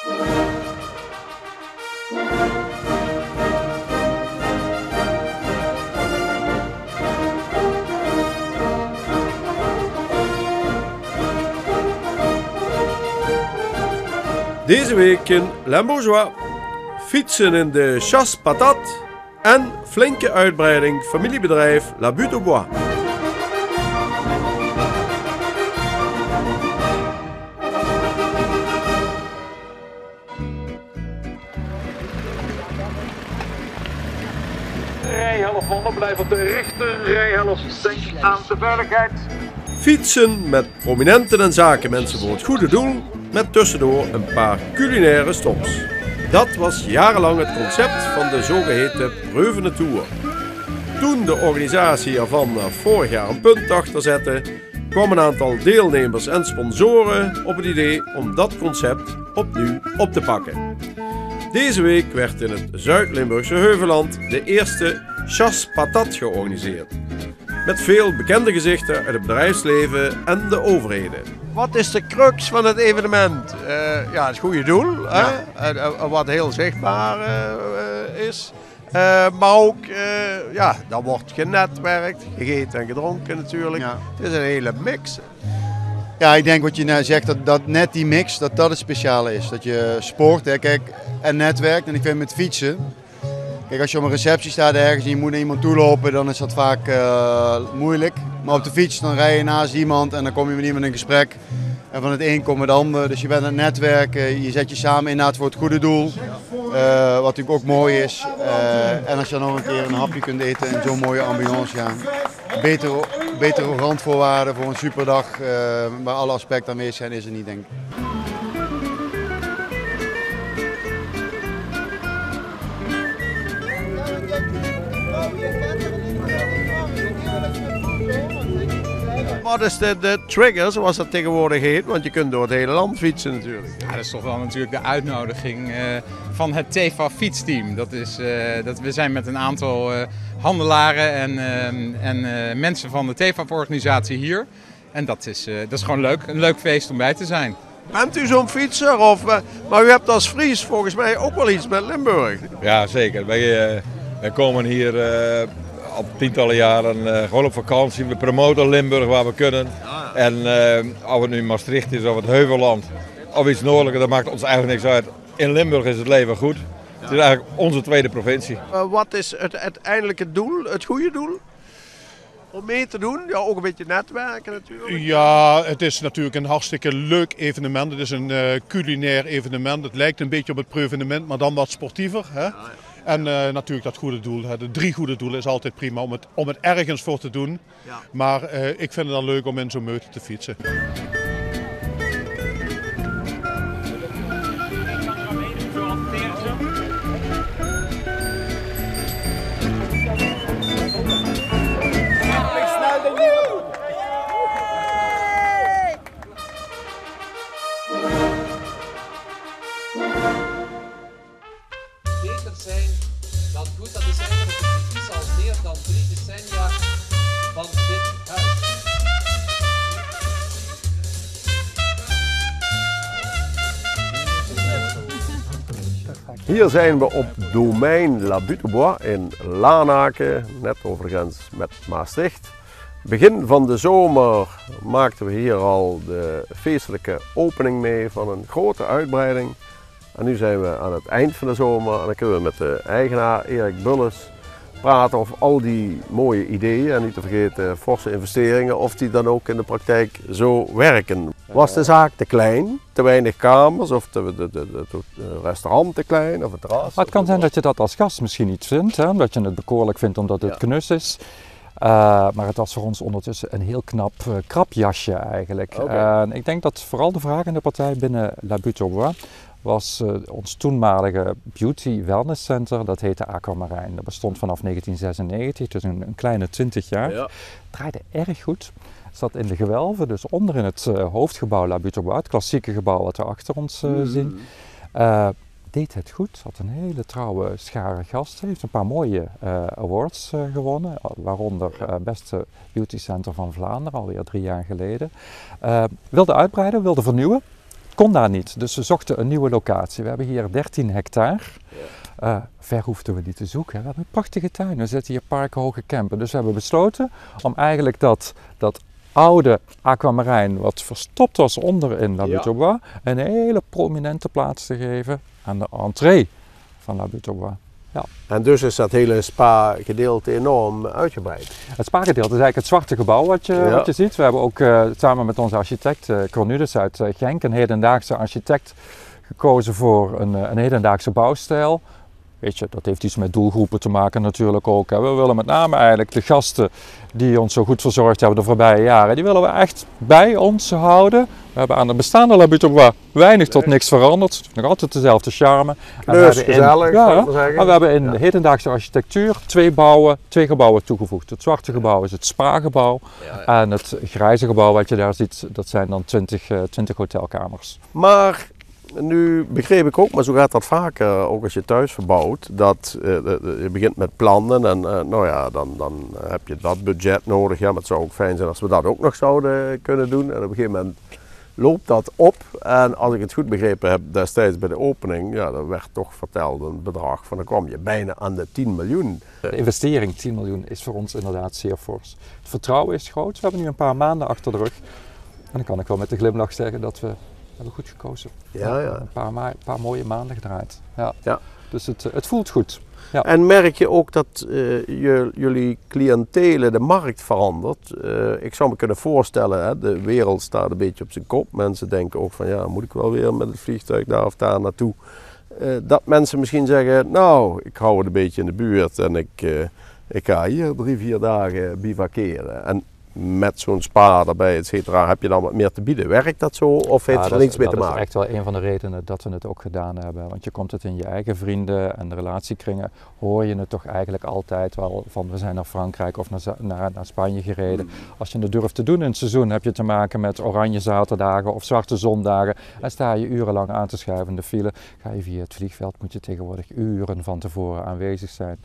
Deze week in Limbourgeois. Fietsen in de Chasse Patate en flinke uitbreiding familiebedrijf La Butte au Bois. Rijhelft van, blijf op de rechter rijhelft, denk aan de veiligheid. Fietsen met prominenten en zakenmensen voor het goede doel, met tussendoor een paar culinaire stops. Dat was jarenlang het concept van de zogeheten Preuvene Tour. Toen de organisatie ervan vorig jaar een punt achter zette, kwam een aantal deelnemers en sponsoren op het idee om dat concept opnieuw op te pakken. Deze week werd in het Zuid-Limburgse Heuvelland de eerste Chasse Patate georganiseerd. Met veel bekende gezichten uit het bedrijfsleven en de overheden. Wat is de crux van het evenement? Ja, het goede doel, ja. Wat heel zichtbaar is. Maar ook, ja, dan wordt genetwerkt, gegeten en gedronken natuurlijk. Ja. Het is een hele mix. Ja, ik denk wat je nou zegt, dat net die mix, dat het speciale is. Dat je sport, hè, kijk, en netwerkt. En ik vind met fietsen, kijk, als je op een receptie staat ergens en je moet naar iemand toe lopen, dan is dat vaak moeilijk. Maar op de fiets, dan rij je naast iemand en dan kom je met iemand in gesprek. En van het een komt het ander. Dus je bent aan het netwerken, je zet je samen inderdaad voor het goede doel. Wat natuurlijk ook mooi is. En als je dan nog een keer een hapje kunt eten in zo'n mooie ambiance, ja. Betere randvoorwaarden voor een superdag waar alle aspecten aanwezig zijn, is er niet, denk ik. Wat is de trigger, zoals dat tegenwoordig heet? Want je kunt door het hele land fietsen natuurlijk. Ja, dat is toch wel natuurlijk de uitnodiging van het TEFA fietsteam. We zijn met een aantal handelaren en mensen van de TEFA-organisatie hier. En dat is gewoon leuk, een leuk feest om bij te zijn. Bent u zo'n fietser? Maar u hebt als Fries volgens mij ook wel iets met Limburg. Ja, zeker. Wij komen hier al tientallen jaren gewoon op vakantie. We promoten Limburg waar we kunnen. En of het nu Maastricht is of het Heuvelland of iets noordelijker, dat maakt ons eigenlijk niks uit. In Limburg is het leven goed. Het is eigenlijk onze tweede provincie. Wat is het uiteindelijke doel, het goede doel? Om mee te doen? Ja, ook een beetje netwerken natuurlijk. Ja, het is natuurlijk een hartstikke leuk evenement. Het is een culinair evenement. Het lijkt een beetje op het Preuvenement, maar dan wat sportiever. Hè? Ja. En natuurlijk dat goede doel. De 3 goede doelen is altijd prima om het ergens voor te doen. Ja. Maar ik vind het dan leuk om in zo'n meute te fietsen. Zijn dan goed, dat is eigenlijk het bewijs al meer dan 3 decennia van dit huis. Hier zijn we op domein La Butte au Bois in Lanaken, net over de grens met Maastricht. Begin van de zomer maakten we hier al de feestelijke opening mee van een grote uitbreiding. En nu zijn we aan het eind van de zomer en dan kunnen we met de eigenaar Erik Bulles praten over al die mooie ideeën en niet te vergeten forse investeringen, of die dan ook in de praktijk zo werken. Was de zaak te klein, te weinig kamers of het restaurant te klein of het terras? Het kan zijn dat je dat als gast misschien niet vindt, hè, omdat je het bekoorlijk vindt omdat het knus is. Maar het was voor ons ondertussen een heel knap krapjasje eigenlijk. Okay. Ik denk dat vooral de vragende partij binnen La Butte au Bois was ons toenmalige beauty wellness center, dat heette Aquamarijn. Dat bestond vanaf 1996, dus een kleine 20 jaar. Ja. Draaide erg goed. Zat in de gewelven, dus onder in het hoofdgebouw La Butte au Bois, het klassieke gebouw wat we achter ons zien. Deed het goed, had een hele trouwe schare gasten, heeft een paar mooie awards gewonnen, waaronder beste beauty center van Vlaanderen, alweer 3 jaar geleden. Wilde uitbreiden, wilde vernieuwen. kon daar niet, dus we zochten een nieuwe locatie. We hebben hier 13 hectare. Ver hoefden we niet te zoeken. We hebben een prachtige tuin. We zitten hier Parkhoge Kempen. Dus we hebben besloten om eigenlijk dat oude aquamarijn wat verstopt was onder in La Butte aux Bois een hele prominente plaats te geven aan de entree van La Butte aux Bois. Ja. En dus is dat hele spa-gedeelte enorm uitgebreid. Het spa-gedeelte is eigenlijk het zwarte gebouw wat je ziet. We hebben ook samen met onze architect Cornudus uit Genk, een hedendaagse architect, gekozen voor een hedendaagse bouwstijl. Weet je, dat heeft iets met doelgroepen te maken natuurlijk ook. Hè. We willen met name eigenlijk de gasten die ons zo goed verzorgd hebben de voorbije jaren, die willen we echt bij ons houden. We hebben aan de bestaande La Butte aux Bois weinig tot niks veranderd. Nog altijd dezelfde charme. Dus gezellig, maar we hebben in de hedendaagse architectuur twee gebouwen toegevoegd. Het zwarte gebouw is het spa-gebouw. En het grijze gebouw wat je daar ziet, dat zijn dan 20 hotelkamers. Maar nu begreep ik ook, maar zo gaat dat vaker, ook als je thuis verbouwt, dat je begint met plannen en dan heb je dat budget nodig. Ja, maar het zou ook fijn zijn als we dat ook nog zouden kunnen doen. En op een gegeven moment loopt dat op. En als ik het goed begrepen heb destijds bij de opening, er werd toch verteld een bedrag van dan kwam je bijna aan de 10 miljoen. De investering 10 miljoen is voor ons inderdaad zeer fors. Het vertrouwen is groot. We hebben nu een paar maanden achter de rug. En dan kan ik wel met de glimlach zeggen dat we hebben goed gekozen. Een paar mooie maanden gedraaid. Ja. Dus het voelt goed. Ja. En merk je ook dat jullie cliëntelen, de markt verandert? Ik zou me kunnen voorstellen, hè, de wereld staat een beetje op zijn kop. Mensen denken ook van moet ik wel weer met het vliegtuig daar of daar naartoe. Dat mensen misschien zeggen, nou, ik hou het een beetje in de buurt en ik ga hier 3-4 dagen bivakeren. En met zo'n spa erbij, et cetera, heb je dan wat meer te bieden. Werkt dat zo of heeft het er niets mee te maken? Dat is echt wel een van de redenen dat we het ook gedaan hebben. Want je komt het in je eigen vrienden en de relatiekringen, hoor je het toch eigenlijk altijd wel van we zijn naar Frankrijk of naar Spanje gereden. Als je het durft te doen in het seizoen, heb je te maken met oranje zaterdagen of zwarte zondagen. En sta je urenlang aan te schuiven in de file. Ga je via het vliegveld, moet je tegenwoordig uren van tevoren aanwezig zijn.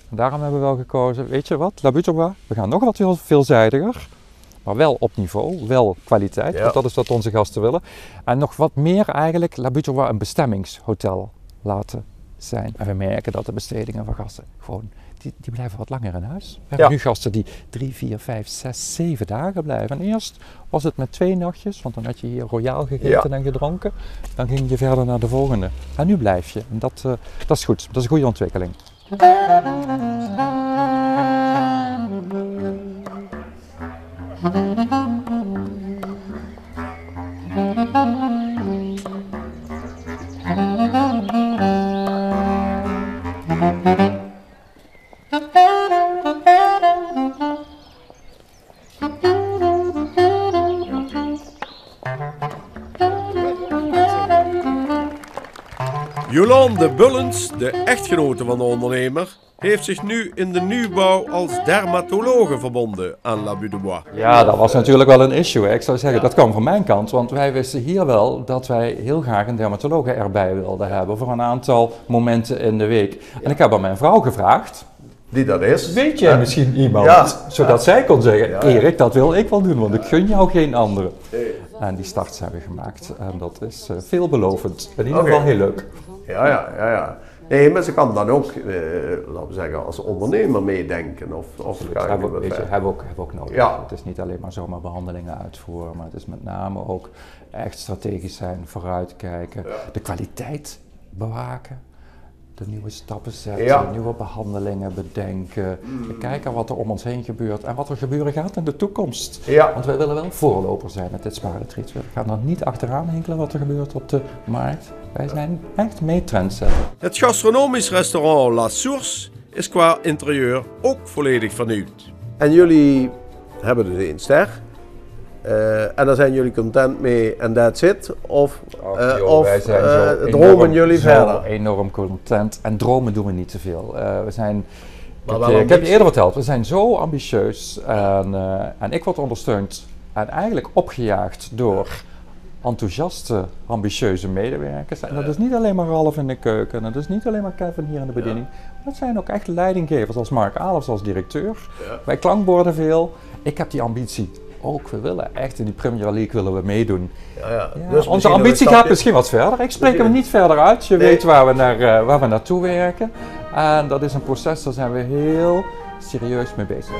En daarom hebben we wel gekozen, weet je wat, La Butte aux Bois, we gaan nog wat veelzijdiger, maar wel op niveau, wel kwaliteit, want dat is wat onze gasten willen. En nog wat meer eigenlijk La Butte aux Bois een bestemmingshotel laten zijn. En we merken dat de bestedingen van gasten gewoon, die blijven wat langer in huis. We hebben nu gasten die 3, 4, 5, 6, 7 dagen blijven. En eerst was het met 2 nachtjes, want dan had je hier royaal gegeten en gedronken. Dan ging je verder naar de volgende. En nu blijf je. En dat is goed, dat is een goede ontwikkeling. Jolande Bullens, de echtgenote van de ondernemer, heeft zich nu in de nieuwbouw als dermatologe verbonden aan La Butte aux Bois. Ja, dat was natuurlijk wel een issue. Hè. Ik zou zeggen, dat kwam van mijn kant, want wij wisten hier wel dat wij heel graag een dermatologe erbij wilden hebben voor een aantal momenten in de week. En ik heb aan mijn vrouw gevraagd, die dat is. Weet jij misschien iemand? Zodat zij kon zeggen, Erik, dat wil ik wel doen, want ik gun jou geen andere. En die start hebben we gemaakt en dat is veelbelovend. In ieder geval heel leuk. Ja. Nee, maar ze kan dan ook, laten we zeggen, als ondernemer meedenken. Of hebben we ook nodig. Ja. Het is niet alleen maar zomaar behandelingen uitvoeren, maar het is met name ook echt strategisch zijn, vooruitkijken, de kwaliteit bewaken. De nieuwe stappen zetten, nieuwe behandelingen bedenken, kijken wat er om ons heen gebeurt en wat er gebeuren gaat in de toekomst. Want wij willen wel voorloper zijn met dit spa-retreat. We gaan er niet achteraan hinkelen wat er gebeurt op de markt. Wij zijn echt mee trendsetter. Het gastronomisch restaurant La Source is qua interieur ook volledig vernieuwd. En jullie hebben dus 1 ster. En daar zijn jullie content mee en that's it? Of wij zijn dromen jullie verder? Enorm content en dromen doen we niet te veel. We zijn, ik heb je eerder verteld, we zijn zo ambitieus en ik word ondersteund en eigenlijk opgejaagd door enthousiaste, ambitieuze medewerkers. En dat is niet alleen maar Ralf in de keuken, dat is niet alleen maar Kevin hier in de bediening. Dat zijn ook echt leidinggevers als Mark Alefs als directeur. Wij klankborden veel. Ik heb die ambitie ook. We willen echt in die Premier League willen we meedoen. Ja. Dus onze ambitie gaat misschien wat verder. Ik spreek hem niet verder uit. Je weet waar we naartoe werken. En dat is een proces, daar zijn we heel serieus mee bezig.